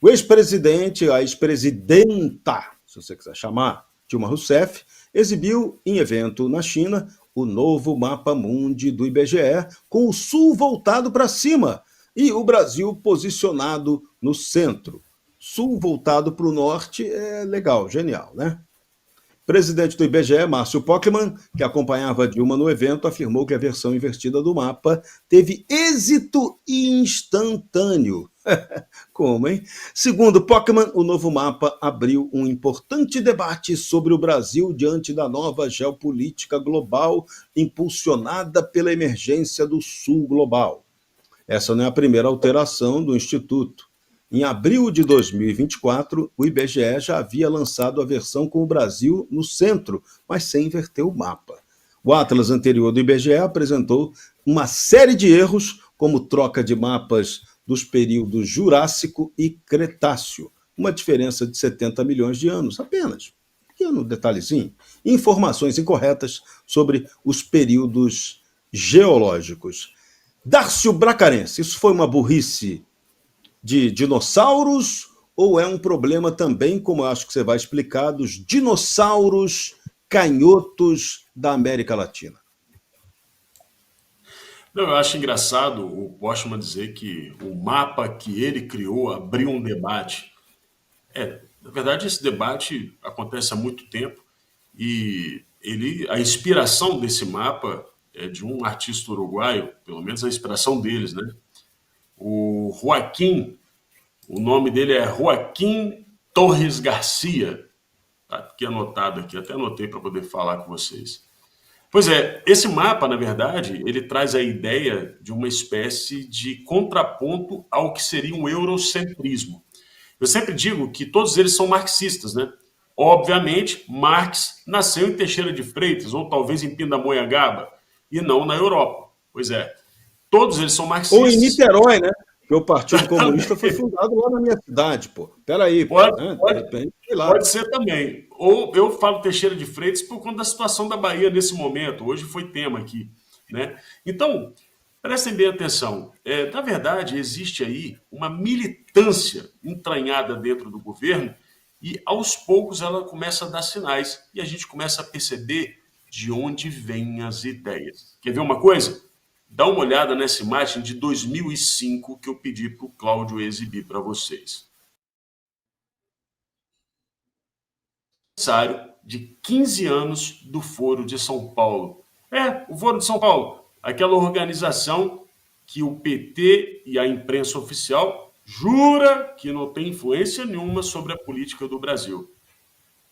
O ex-presidente, a ex-presidenta, se você quiser chamar, Dilma Rousseff, exibiu em evento na China o novo mapa mundi do IBGE, com o sul voltado para cima e o Brasil posicionado no centro. Sul voltado para o norte é legal, genial, né? Presidente do IBGE, Márcio Pockmann, que acompanhava Dilma no evento, afirmou que a versão invertida do mapa teve êxito instantâneo. Como, hein? Segundo Pockmann, o novo mapa abriu um importante debate sobre o Brasil diante da nova geopolítica global impulsionada pela emergência do Sul Global. Essa não é a primeira alteração do Instituto. Em abril de 2024, o IBGE já havia lançado a versão com o Brasil no centro, mas sem inverter o mapa. O atlas anterior do IBGE apresentou uma série de erros, como troca de mapas dos períodos Jurássico e Cretáceo, uma diferença de 70 milhões de anos apenas. Pequeno detalhezinho. Informações incorretas sobre os períodos geológicos. Dárcio Bracarense, isso foi uma burrice de dinossauros ou é um problema também, como eu acho que você vai explicar, dos dinossauros canhotos da América Latina? Não, eu acho engraçado o Postman dizer que o mapa que ele criou abriu um debate. Na verdade, esse debate acontece há muito tempo e a inspiração desse mapa é de um artista uruguaio, pelo menos a inspiração deles, né? O Joaquim, o nome dele é Joaquim Torres Garcia. Tá aqui anotado aqui, até anotei para poder falar com vocês. Pois é, esse mapa, na verdade, ele traz a ideia de uma espécie de contraponto ao que seria um eurocentrismo. Eu sempre digo que todos eles são marxistas, né? Obviamente, Marx nasceu em Teixeira de Freitas, ou talvez em Pindamonhangaba, e não na Europa. Pois é, todos eles são marxistas. Ou em Niterói, né? Porque o Partido Comunista foi fundado lá na minha cidade, pô. Peraí, pô. Pode ser também. Ou eu falo Teixeira de Freitas por conta da situação da Bahia nesse momento. Hoje foi tema aqui, né? Então, prestem bem atenção. Na verdade, existe aí uma militância entranhada dentro do governo e, aos poucos, ela começa a dar sinais e a gente começa a perceber de onde vêm as ideias. Quer ver uma coisa? Dá uma olhada nessa imagem de 2005 que eu pedi para o Cláudio exibir para vocês. Aniversário de 15 anos do Foro de São Paulo. O Foro de São Paulo, aquela organização que o PT e a imprensa oficial jura que não tem influência nenhuma sobre a política do Brasil.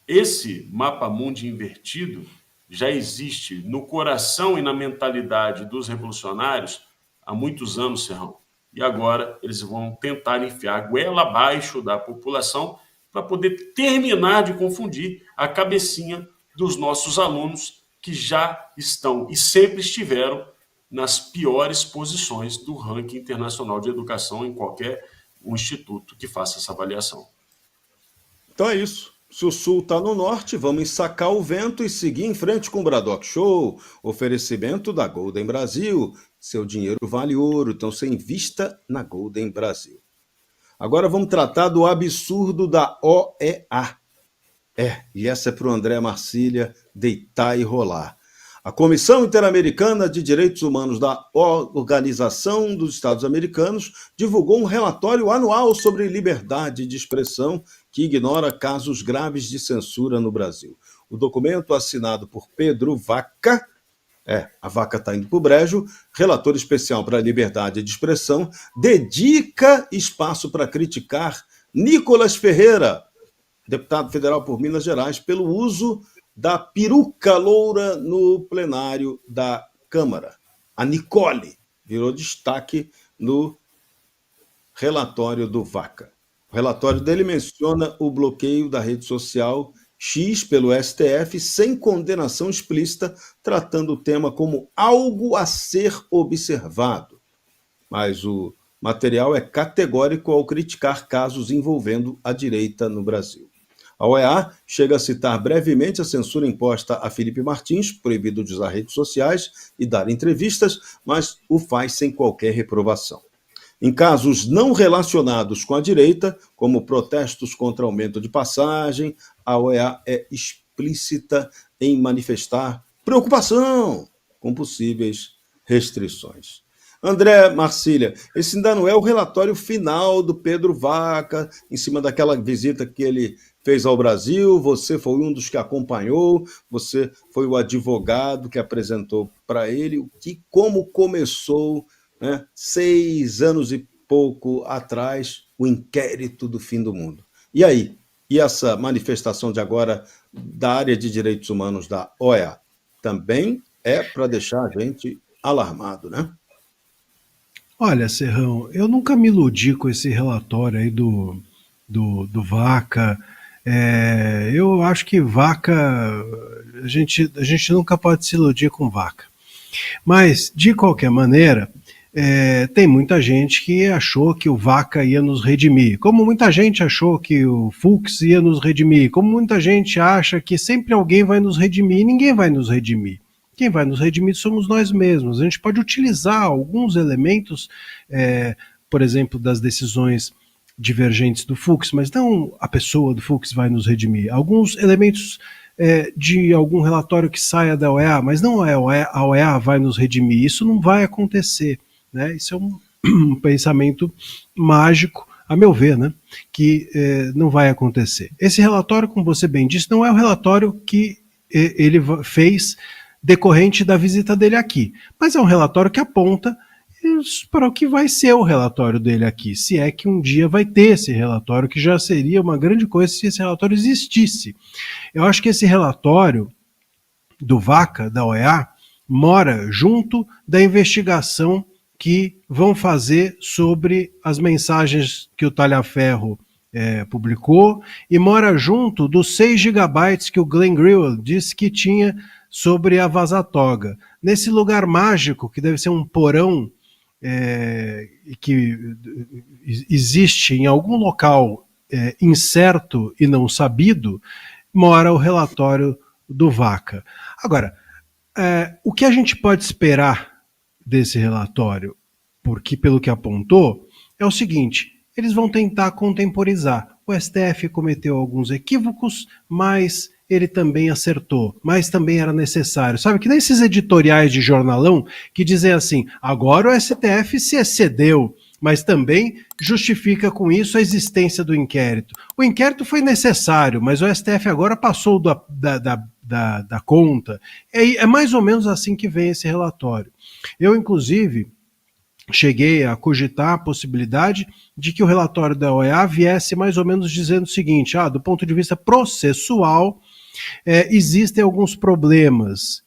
Esse mapa mundi invertido já existe no coração e na mentalidade dos revolucionários há muitos anos, Serrão. E agora eles vão tentar enfiar a goela abaixo da população para poder terminar de confundir a cabecinha dos nossos alunos que já estão e sempre estiveram nas piores posições do ranking internacional de educação em qualquer instituto que faça essa avaliação. Então é isso. Se o Sul está no norte, vamos ensacar o vento e seguir em frente com o Bradock Show. Oferecimento da Golden Brasil. Seu dinheiro vale ouro, então você invista na Golden Brasil. Agora vamos tratar do absurdo da OEA. E essa é para o André Marcília deitar e rolar. A Comissão Interamericana de Direitos Humanos da Organização dos Estados Americanos divulgou um relatório anual sobre liberdade de expressão que ignora casos graves de censura no Brasil. O documento, assinado por Pedro Vaca, a vaca está indo para o brejo, relator especial para a liberdade de expressão, dedica espaço para criticar Nicolas Ferreira, deputado federal por Minas Gerais, pelo uso da peruca loura no plenário da Câmara. A Nicole virou destaque no relatório do Vaca. O relatório dele menciona o bloqueio da rede social X pelo STF sem condenação explícita, tratando o tema como algo a ser observado. Mas o material é categórico ao criticar casos envolvendo a direita no Brasil. A OEA chega a citar brevemente a censura imposta a Felipe Martins, proibido de usar redes sociais e dar entrevistas, mas o faz sem qualquer reprovação. Em casos não relacionados com a direita, como protestos contra aumento de passagem, a OEA é explícita em manifestar preocupação com possíveis restrições. André Marcília, esse ainda não é o relatório final do Pedro Vaca, em cima daquela visita que ele fez ao Brasil. Você foi um dos que acompanhou, você foi o advogado que apresentou para ele como começou, né, 6 anos e pouco atrás, o inquérito do fim do mundo. E aí? E essa manifestação de agora da área de direitos humanos da OEA? Também é para deixar a gente alarmado, né? Olha, Serrão, eu nunca me iludi com esse relatório aí do Vaca. Eu acho que Vaca, a gente nunca pode se iludir com Vaca. Mas, de qualquer maneira, tem muita gente que achou que o Vaca ia nos redimir, como muita gente achou que o Fux ia nos redimir, como muita gente acha que sempre alguém vai nos redimir, e ninguém vai nos redimir. Quem vai nos redimir somos nós mesmos. A gente pode utilizar alguns elementos, por exemplo, das decisões divergentes do Fux, mas não a pessoa do Fux vai nos redimir. Alguns elementos de algum relatório que saia da OEA, mas não a OEA vai nos redimir. Isso não vai acontecer, né? Isso é um pensamento mágico, a meu ver, né? Que não vai acontecer. Esse relatório, como você bem disse, não é o relatório que ele fez decorrente da visita dele aqui, mas é um relatório que aponta para o que vai ser o relatório dele aqui, se é que um dia vai ter esse relatório, que já seria uma grande coisa se esse relatório existisse. Eu acho que esse relatório do Vaca, da OEA, mora junto da investigação que vão fazer sobre as mensagens que o Talhaferro publicou, e mora junto dos 6 gigabytes que o Glenn Greenwald disse que tinha sobre a Vazatoga. Nesse lugar mágico, que deve ser um porão que existe em algum local incerto e não sabido, mora o relatório do Vaca. Agora, o que a gente pode esperar desse relatório, porque pelo que apontou, é o seguinte: eles vão tentar contemporizar. O STF cometeu alguns equívocos, mas ele também acertou, mas também era necessário. Sabe que nem esses editoriais de jornalão que dizem assim, agora o STF se excedeu, mas também justifica com isso a existência do inquérito. O inquérito foi necessário, mas o STF agora passou da conta. É mais ou menos assim que vem esse relatório. Eu, inclusive, cheguei a cogitar a possibilidade de que o relatório da OEA viesse mais ou menos dizendo o seguinte, do ponto de vista processual, existem alguns problemas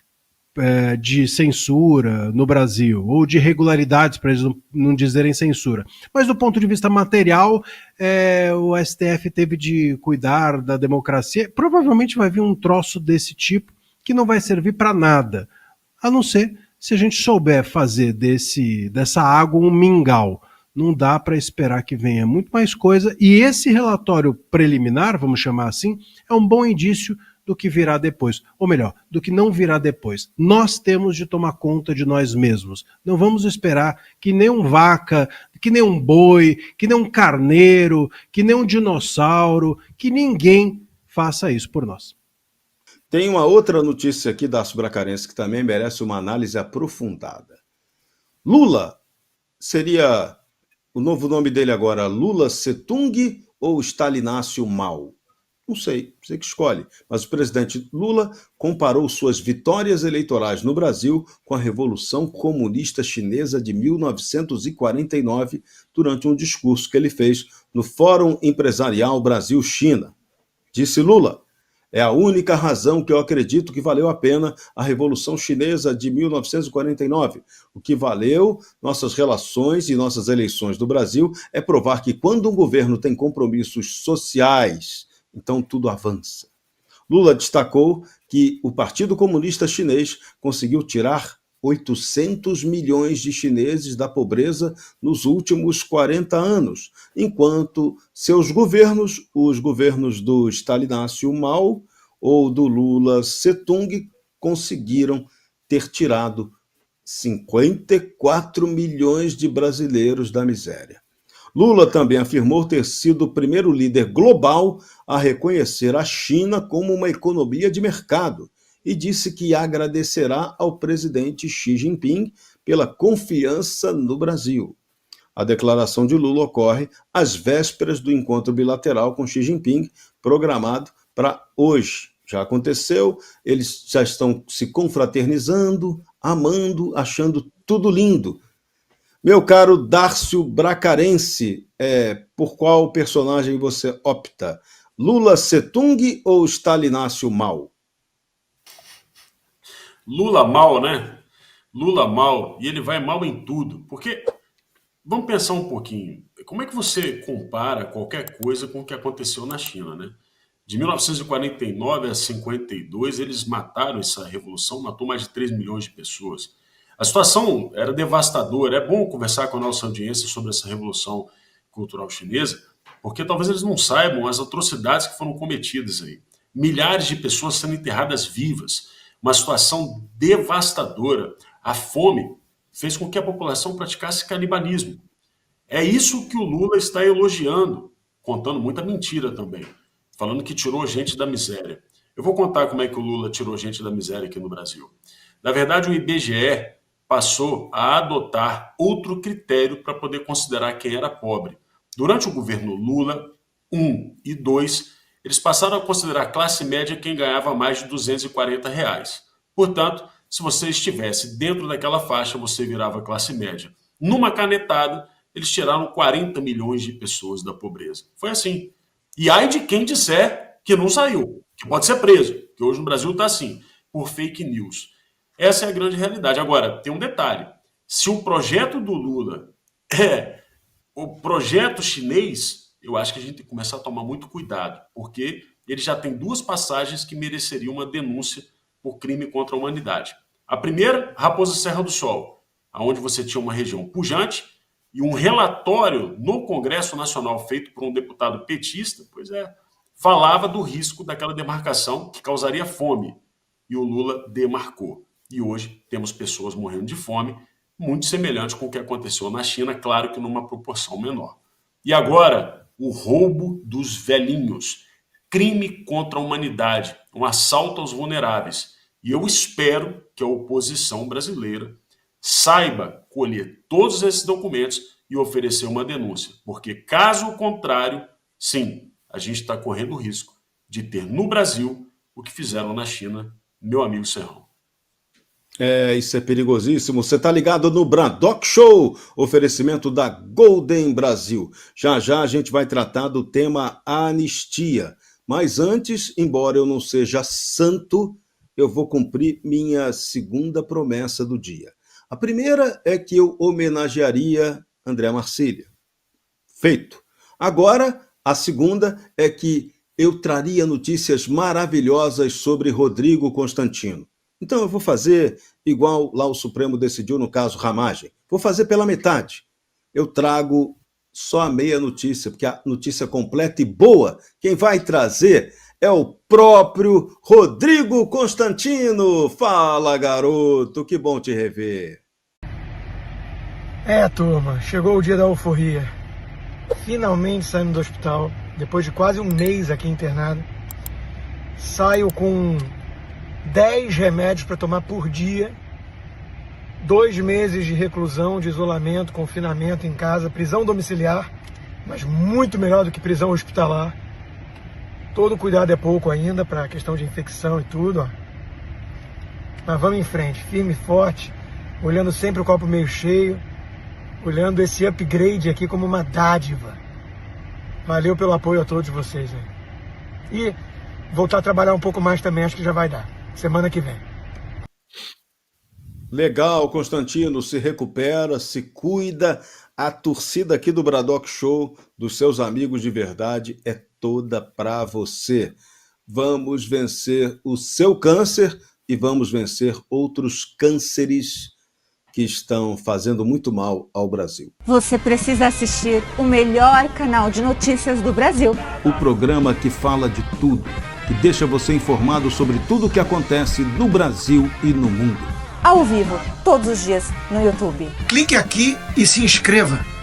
de censura no Brasil, ou de irregularidades, para eles não dizerem censura. Mas do ponto de vista material, o STF teve de cuidar da democracia. Provavelmente vai vir um troço desse tipo que não vai servir para nada, a não ser se a gente souber fazer dessa água um mingau. Não dá para esperar que venha muito mais coisa, e esse relatório preliminar, vamos chamar assim, é um bom indício do que virá depois, ou melhor, do que não virá depois. Nós temos de tomar conta de nós mesmos. Não vamos esperar que nem um vaca, que nem um boi, que nem um carneiro, que nem um dinossauro, que ninguém faça isso por nós. Tem uma outra notícia aqui da Subracarense que também merece uma análise aprofundada. Lula seria o novo nome dele agora, Lula Setung ou Stalinácio Mao? Não sei, você que escolhe. Mas o presidente Lula comparou suas vitórias eleitorais no Brasil com a Revolução Comunista Chinesa de 1949 durante um discurso que ele fez no Fórum Empresarial Brasil-China. Disse Lula: é a única razão que eu acredito que valeu a pena a Revolução Chinesa de 1949. O que valeu nossas relações e nossas eleições do Brasil é provar que quando um governo tem compromissos sociais, então tudo avança. Lula destacou que o Partido Comunista Chinês conseguiu tirar 800 milhões de chineses da pobreza nos últimos 40 anos, enquanto seus governos, os governos do Stalinácio Mao ou do Lula Setung, conseguiram ter tirado 54 milhões de brasileiros da miséria. Lula também afirmou ter sido o primeiro líder global a reconhecer a China como uma economia de mercado e disse que agradecerá ao presidente Xi Jinping pela confiança no Brasil. A declaração de Lula ocorre às vésperas do encontro bilateral com Xi Jinping, programado para hoje. Já aconteceu, eles já estão se confraternizando, amando, achando tudo lindo. Meu caro Dárcio Bracarense, por qual personagem você opta? Lula Setung ou Stalinácio Mal? Lula mal, né? Lula mal, e ele vai mal em tudo. Porque, vamos pensar um pouquinho, como é que você compara qualquer coisa com o que aconteceu na China, né? De 1949 a 52, eles mataram essa revolução, matou mais de 3 milhões de pessoas. A situação era devastadora. É bom conversar com a nossa audiência sobre essa revolução cultural chinesa, porque talvez eles não saibam as atrocidades que foram cometidas aí. Milhares de pessoas sendo enterradas vivas, uma situação devastadora. A fome fez com que a população praticasse canibalismo. É isso que o Lula está elogiando, contando muita mentira também, falando que tirou gente da miséria. Eu vou contar como é que o Lula tirou gente da miséria aqui no Brasil. Na verdade, o IBGE passou a adotar outro critério para poder considerar quem era pobre. Durante o governo Lula 1 e 2, eles passaram a considerar classe média quem ganhava mais de R$ 240. Portanto, se você estivesse dentro daquela faixa, você virava classe média. Numa canetada, eles tiraram 40 milhões de pessoas da pobreza. Foi assim. E ai de quem disser que não saiu, que pode ser preso, que hoje no Brasil está assim, por fake news. Essa é a grande realidade. Agora, tem um detalhe. Se o projeto do Lula é o projeto chinês, eu acho que a gente tem que começar a tomar muito cuidado, porque ele já tem 2 passagens que mereceriam uma denúncia por crime contra a humanidade. A primeira, Raposa Serra do Sol, onde você tinha uma região pujante e um relatório no Congresso Nacional feito por um deputado petista, falava do risco daquela demarcação que causaria fome. E o Lula demarcou. E hoje temos pessoas morrendo de fome, muito semelhante com o que aconteceu na China, claro que numa proporção menor. E agora, o roubo dos velhinhos, crime contra a humanidade, um assalto aos vulneráveis. E eu espero que a oposição brasileira saiba colher todos esses documentos e oferecer uma denúncia, porque caso contrário, sim, a gente está correndo o risco de ter no Brasil o que fizeram na China, meu amigo Serrão. Isso é perigosíssimo. Você está ligado no Braddock Show, oferecimento da Golden Brasil. Já já a gente vai tratar do tema anistia. Mas antes, embora eu não seja santo, eu vou cumprir minha segunda promessa do dia. A primeira é que eu homenagearia André Marcília. Feito. Agora, a segunda é que eu traria notícias maravilhosas sobre Rodrigo Constantino. Então eu vou fazer igual lá o Supremo decidiu no caso Ramagem. Vou fazer pela metade. Eu trago só a meia notícia, porque a notícia completa e boa, quem vai trazer é o próprio Rodrigo Constantino. Fala, garoto, que bom te rever. Turma, chegou o dia da euforia. Finalmente saindo do hospital, depois de quase um mês aqui internado. Saio com 10 remédios para tomar por dia, 2 meses de reclusão, de isolamento, confinamento em casa, prisão domiciliar, mas muito melhor do que prisão hospitalar. Todo cuidado é pouco ainda para a questão de infecção e tudo, ó. Mas vamos em frente, firme e forte, olhando sempre o copo meio cheio, olhando esse upgrade aqui como uma dádiva. Valeu pelo apoio a todos vocês aí. E voltar a trabalhar um pouco mais também, acho que já vai dar. Semana que vem. Legal, Constantino, se recupera, se cuida. A torcida aqui do Braddock Show, dos seus amigos de verdade, é toda para você. Vamos vencer o seu câncer e vamos vencer outros cânceres que estão fazendo muito mal ao Brasil. Você precisa assistir o melhor canal de notícias do Brasil. O programa que fala de tudo, que deixa você informado sobre tudo o que acontece no Brasil e no mundo. ao vivo, todos os dias no YouTube. Clique aqui e se inscreva.